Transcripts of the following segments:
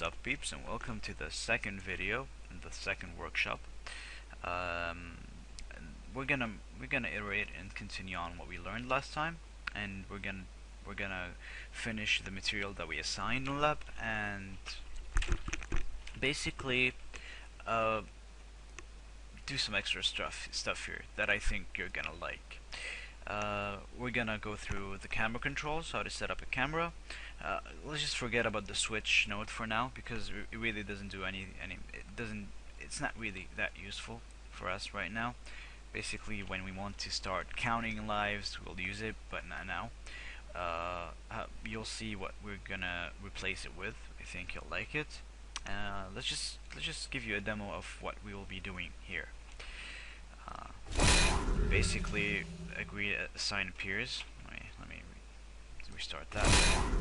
What's up, peeps, and welcome to the second video in the second workshop. And we're gonna iterate and continue on what we learned last time, and we're gonna finish the material that we assigned in lab, and basically uh, do some extra stuff here that I think you're gonna like. We're gonna go through the camera controls, how to set up a camera. Let's just forget about the switch node for now, because it really doesn't do it's not really that useful for us right now. Basically, when we want to start counting lives, we'll use it, but not now. You'll see what we're gonna replace it with. I think you'll like it. Let's just give you a demo of what we will be doing here. Basically, agree assign appears. Let me restart that.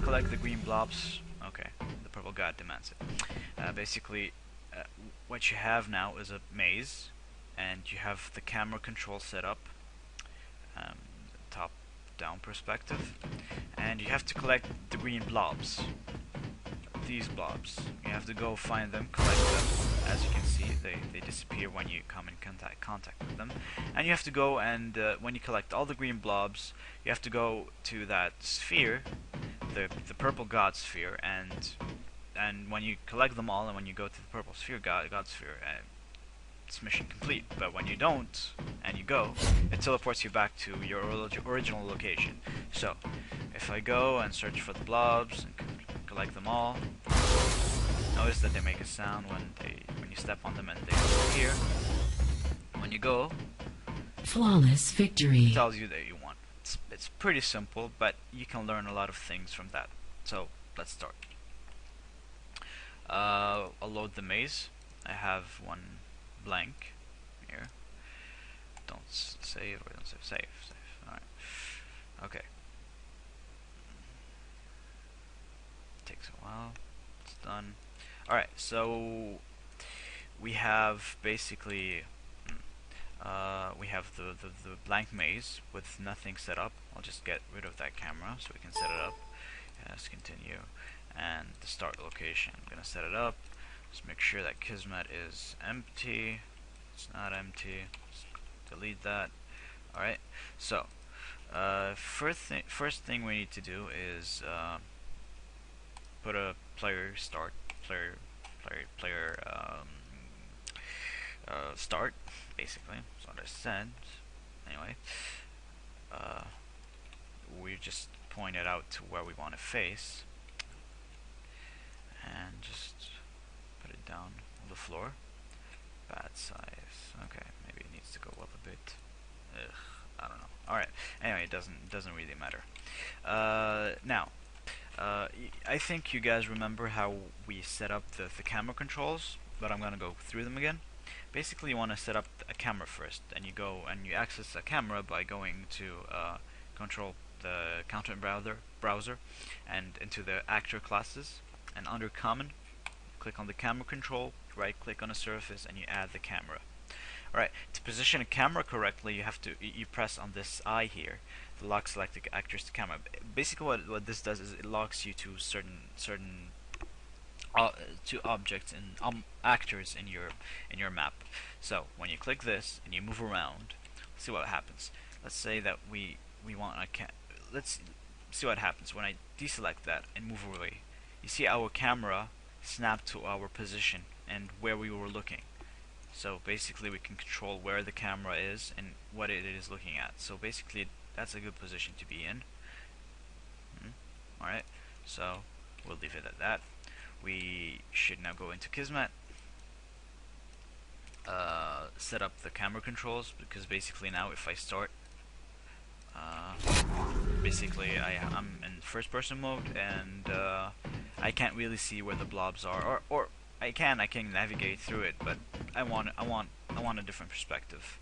Collect the green blobs. Okay, the purple god demands it. Basically, what you have now is a maze, and you have the camera control set up, top-down perspective, and you have to collect the green blobs. These blobs. You have to go find them, collect them. As you can see, they disappear when you come in contact with them. And you have to go and when you collect all the green blobs, you have to go to that sphere, the purple god sphere, and when you collect them all, and when you go to the purple sphere, god sphere, it's mission complete. But when you don't, and you go, it teleports you back to your original location. So, if I go and search for the blobs and collect them all, notice that they make a sound when you step on them, and they disappear. When you go, flawless victory. it tells you that you won. It's pretty simple, but you can learn a lot of things from that. So let's start. I'll load the maze. I have one blank here. Don't save or don't save. Save. Alright. Okay. Takes a while. It's done. Alright, so we have basically we have the blank maze with nothing set up. I'll just get rid of that camera so we can set it up. Yes, continue. And the start location, I'm gonna set it up. Just make sure that Kismet is empty. It's not empty. Just delete that. Alright, so first thing we need to do is put a player start start, basically. That's what I said. Anyway, we just pointed out to where we want to face, and just put it down on the floor. Bad size. Okay, maybe it needs to go up a bit. Ugh, I don't know. All right. Anyway, it doesn't really matter. Now. I think you guys remember how we set up the camera controls, but I'm gonna go through them again. Basically, you want to set up a camera first, and you go and you access a camera by going to control the content browser and into the actor classes, and under common, click on the camera control, right click on a surface, and you add the camera. Alright, to position a camera correctly, you have to you press on this eye here, the lock selected actors to camera. Basically, what this does is it locks you to certain to objects and actors in your map. So when you click this and you move around, see what happens. Let's say that we want let's see what happens when I deselect that and move away. You see our camera snap to our position and where we were looking. So basically, we can control where the camera is and what it is looking at. So basically, that's a good position to be in. Alright, so we'll leave it at that. We should now go into Kismet, set up the camera controls, because basically now if I start, basically I'm in first person mode, and I can't really see where the blobs are, or I can navigate through it, but I want a different perspective.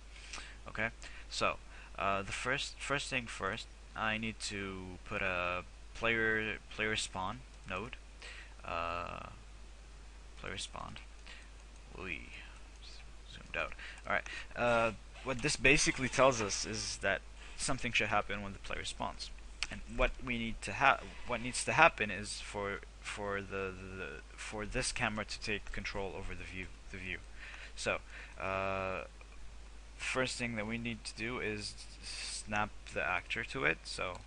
Okay, so the first thing first, I need to put a player spawn node. Player spawned. We zoomed out. Alright. What this basically tells us is that something should happen when the player spawns. And what needs to happen is for for this camera to take control over the view. So first thing that we need to do is snap the actor to it. So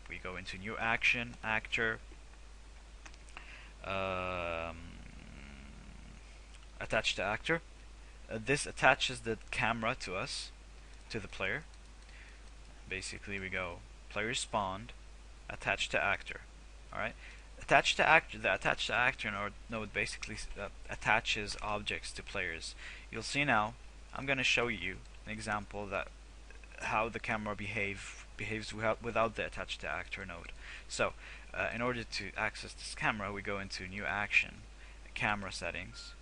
we go into new action, actor, attach to actor. This attaches the camera to us, to the player. Basically we go player spawned, attached to actor. Alright? Attached to actor, the attached to actor node basically attaches objects to players. You'll see now, I'm going to show you an example that how the camera behaves without the attached to actor node. So in order to access this camera, we go into new action, camera settings,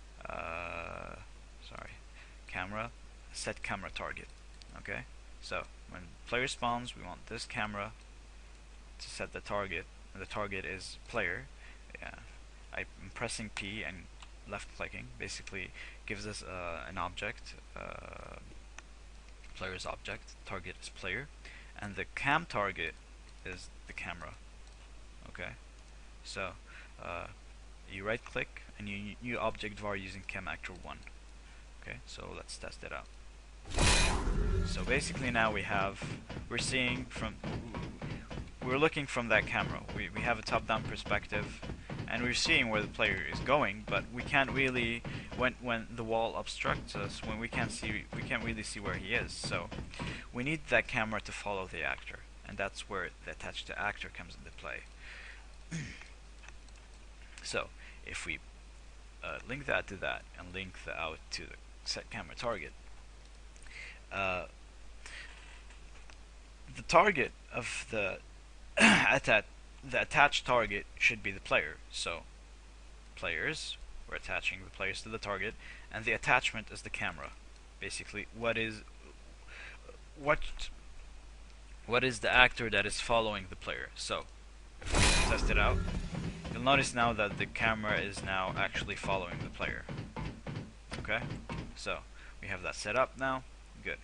camera, set camera target. Okay, so when player spawns, we want this camera to set the target. The target is player. I'm pressing P and left clicking basically gives us an object, player's object. Target is player, and the cam target is the camera. Okay, so you right click and you new object var using cam actor 1. Okay, so let's test it out. So basically now we're looking from that camera. We have a top-down perspective, and we're seeing where the player is going, but we can't really, when the wall obstructs us, when we can't really see where he is. So we need that camera to follow the actor, and that's where the attached to actor comes into play. So if we link that to that and link the out to the set camera target, the target of the attached target should be the player. So players, we're attaching the players to the target, and the attachment is the camera. Basically, what is the actor that is following the player? So if we test it out, you'll notice now that the camera is now actually following the player. Okay, so we have that set up now. Good.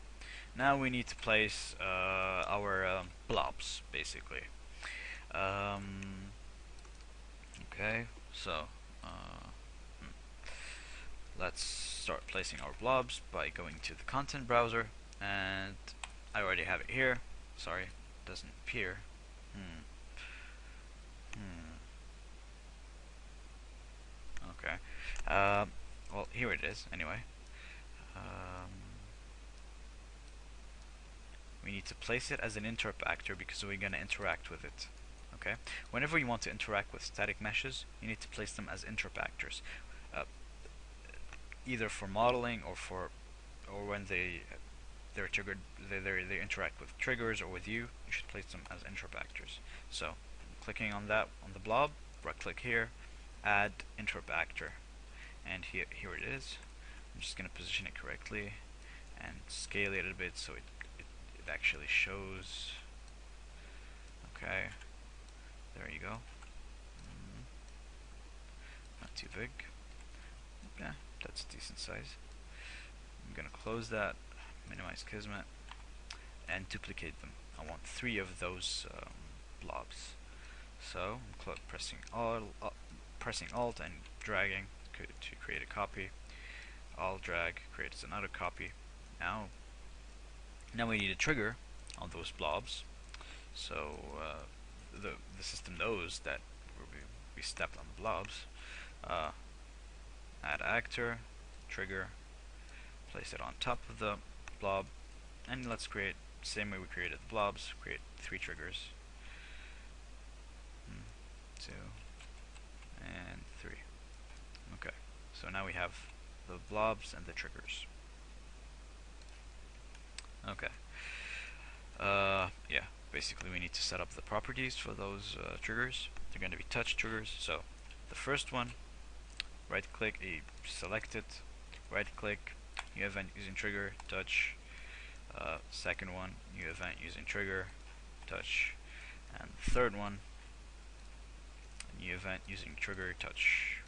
Now we need to place our blobs, basically. Okay, so let's start placing our blobs by going to the content browser, and I already have it here. Sorry, it doesn't appear. Okay. Well, here it is. Anyway, we need to place it as an interrupt actor because we're going to interact with it. Okay. Whenever you want to interact with static meshes, you need to place them as interrupt actors, either for modeling or when they're triggered, they interact with triggers or with you. You should place them as interrupt actors. So, clicking on that on the blob, right click here, add interrupt actor, and here it is. I'm just going to position it correctly and scale it a bit so it actually shows. Okay, there you go. Not too big. Yeah, that's a decent size. I'm going to close that, minimize Kismet, and duplicate them. I want 3 of those blobs. So I'm pressing Alt and dragging to create a copy. Alt drag creates another copy. Now we need a trigger on those blobs. So the system knows that we stepped on the blobs. Add actor, trigger, place it on top of the blob, and let's create, same way we created the blobs, create 3 triggers. 2 and 3. Okay, so now we have the blobs and the triggers. Okay. Yeah, basically we need to set up the properties for those triggers. They're going to be touch triggers. So the first one, right click, select it, right click, new event using trigger, touch. Second one, new event using trigger, touch. And the third one, new event using trigger, touch.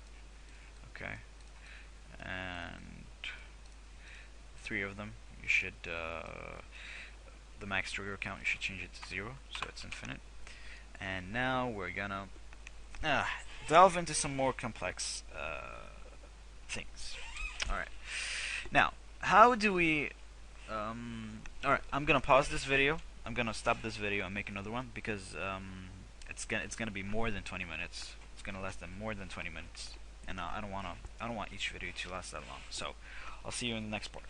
Okay, and 3 of them, you should the max trigger count, you should change it to 0 so it's infinite. And now we're gonna delve into some more complex things. All right. Now, how do we? All right. I'm gonna pause this video. I'm gonna stop this video and make another one because it's gonna be more than 20 minutes. It's gonna last them more than 20 minutes, and I don't want each video to last that long. So, I'll see you in the next part.